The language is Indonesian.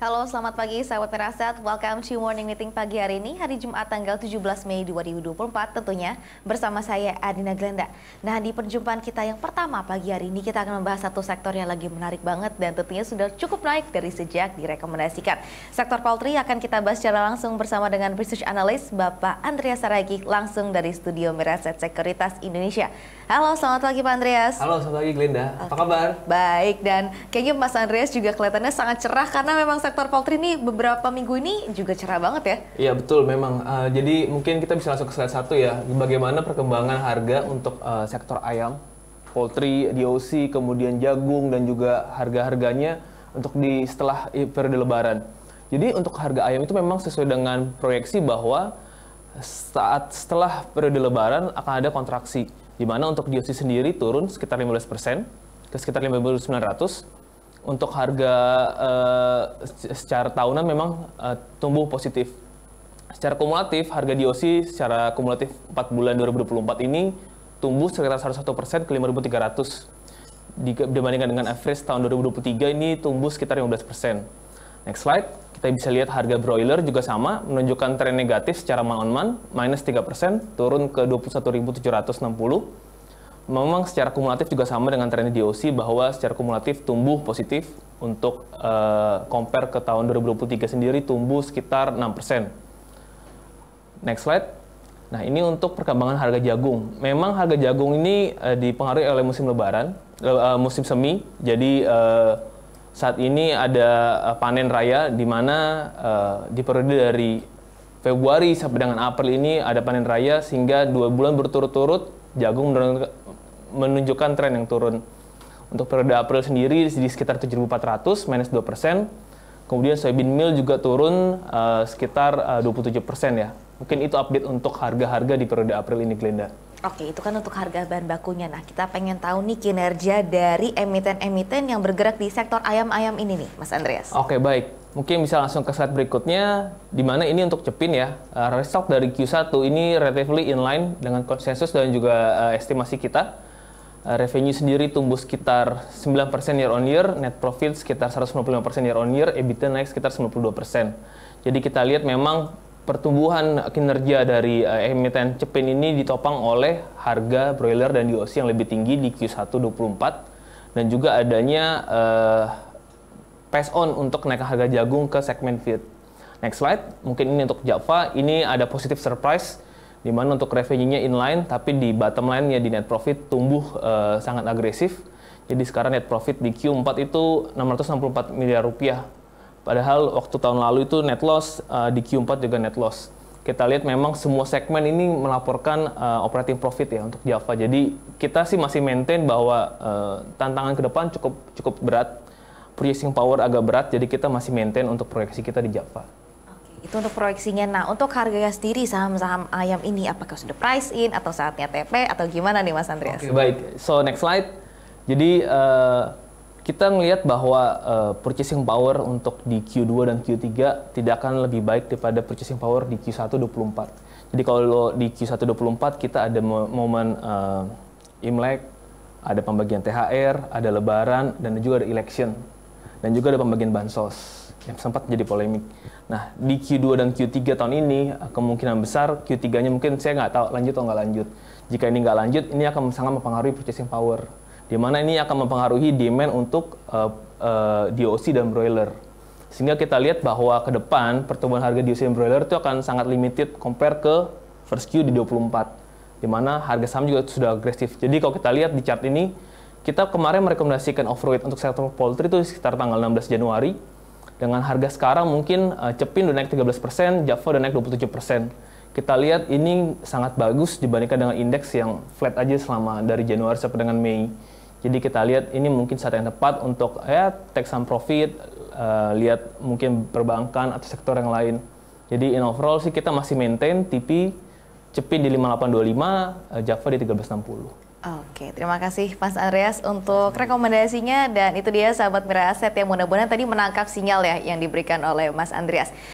Halo, selamat pagi sahabat Meraset. Welcome to Morning Meeting pagi hari ini, hari Jumat tanggal 17 Mei 2024 tentunya bersama saya Adina Glenda. Nah, di perjumpaan kita yang pertama pagi hari ini kita akan membahas satu sektor yang lagi menarik banget dan tentunya sudah cukup naik dari sejak direkomendasikan. Sektor poultry akan kita bahas secara langsung bersama dengan research analyst Bapak Andreas Saragih langsung dari studio Meraset Sekuritas Indonesia. Halo, selamat pagi Pak Andreas. Halo, selamat pagi Glenda. Apa kabar? Baik, dan kayaknya Mas Andreas juga kelihatannya sangat cerah karena memang sektor poultry ini beberapa minggu ini juga cerah banget ya? Iya betul, memang. Jadi mungkin kita bisa langsung ke slide 1 ya. Bagaimana perkembangan harga untuk sektor ayam, poultry, DOC, kemudian jagung dan juga harga-harganya untuk setelah periode Lebaran. Jadi untuk harga ayam itu memang sesuai dengan proyeksi bahwa setelah periode Lebaran akan ada kontraksi. Di mana untuk DOC sendiri turun sekitar 15% ke sekitar 5.900. Untuk harga secara tahunan memang tumbuh positif. Secara kumulatif, harga DOC secara kumulatif 4 bulan 2024 ini tumbuh sekitar 101% ke 5.300. Dibandingkan dengan average tahun 2023 ini tumbuh sekitar 15%. Next slide, kita bisa lihat harga broiler juga sama, menunjukkan tren negatif secara month on month, minus 3%, turun ke 21.760. Memang secara kumulatif juga sama dengan tren DOC bahwa secara kumulatif tumbuh positif untuk compare ke tahun 2023 sendiri tumbuh sekitar 6%. Next slide. Nah, ini untuk perkembangan harga jagung. Memang harga jagung ini dipengaruhi oleh musim lebaran, musim semi. Jadi saat ini ada panen raya di mana di periode dari Februari sampai dengan April ini ada panen raya sehingga 2 bulan berturut-turut jagung menunjukkan tren yang turun. Untuk periode April sendiri di sekitar 7.400 minus 2%. Kemudian soybean meal juga turun sekitar 27% ya. Mungkin itu update untuk harga-harga di periode April ini, Glenda. Oke, itu kan untuk harga bahan bakunya. Nah, kita pengen tahu nih kinerja dari emiten-emiten yang bergerak di sektor ayam-ayam ini nih, Mas Andreas. Oke, baik. Mungkin bisa langsung ke slide berikutnya, di mana ini untuk Cepin ya. Restock dari Q1 ini relatively inline dengan konsensus dan juga estimasi kita. Revenue sendiri tumbuh sekitar 9% year on year, net profit sekitar 195% year on year, EBITDA naik sekitar 92%. Jadi kita lihat memang pertumbuhan kinerja dari emiten Cepin ini ditopang oleh harga broiler dan DOC yang lebih tinggi di Q1 24 dan juga adanya pass on untuk naikkan harga jagung ke segmen feed. Next slide, mungkin ini untuk Java, ini ada positive surprise di mana untuk revenue-nya inline tapi di bottom line-nya di net profit tumbuh sangat agresif. Jadi sekarang net profit di Q4 itu 664 miliar rupiah. Padahal waktu tahun lalu itu net loss, di Q4 juga net loss. Kita lihat memang semua segmen ini melaporkan operating profit ya untuk Java. Jadi kita sih masih maintain bahwa tantangan ke depan cukup berat. Purchasing power agak berat, jadi kita masih maintain untuk proyeksi kita di Java. Oke, itu untuk proyeksinya. Nah, untuk harganya sendiri saham-saham ayam ini apakah sudah price in atau saatnya TP atau gimana nih Mas Andreas? Oke, baik. So next slide. Jadi kita melihat bahwa purchasing power untuk di Q2 dan Q3 tidak akan lebih baik daripada purchasing power di Q1 24. Jadi kalau di Q1 24 kita ada momen Imlek, ada pembagian THR, ada Lebaran, dan juga ada election. Dan juga ada pembagian bansos yang sempat menjadi polemik. Nah, di Q2 dan Q3 tahun ini kemungkinan besar Q3-nya mungkin saya nggak tahu lanjut atau nggak lanjut. Jika ini nggak lanjut, ini akan sangat mempengaruhi purchasing power. Di mana ini akan mempengaruhi demand untuk DOC dan broiler. Sehingga kita lihat bahwa ke depan pertumbuhan harga DOC dan broiler itu akan sangat limited compare ke first Q di 24. Di mana harga saham juga sudah agresif. Jadi kalau kita lihat di chart ini, kita kemarin merekomendasikan overweight untuk sektor poultry itu sekitar tanggal 16 Januari. Dengan harga sekarang mungkin Cepin udah naik 13%, Java udah naik 27%. Kita lihat ini sangat bagus dibandingkan dengan indeks yang flat aja selama dari Januari sampai dengan Mei. Jadi kita lihat ini mungkin saat yang tepat untuk take some profit, lihat mungkin perbankan atau sektor yang lain. Jadi in overall sih kita masih maintain TP Cepin di 5825, Java di 1360. Oke, terima kasih Mas Andreas untuk rekomendasinya dan itu dia sahabat Meraset yang mudah-mudahan tadi menangkap sinyal ya yang diberikan oleh Mas Andreas.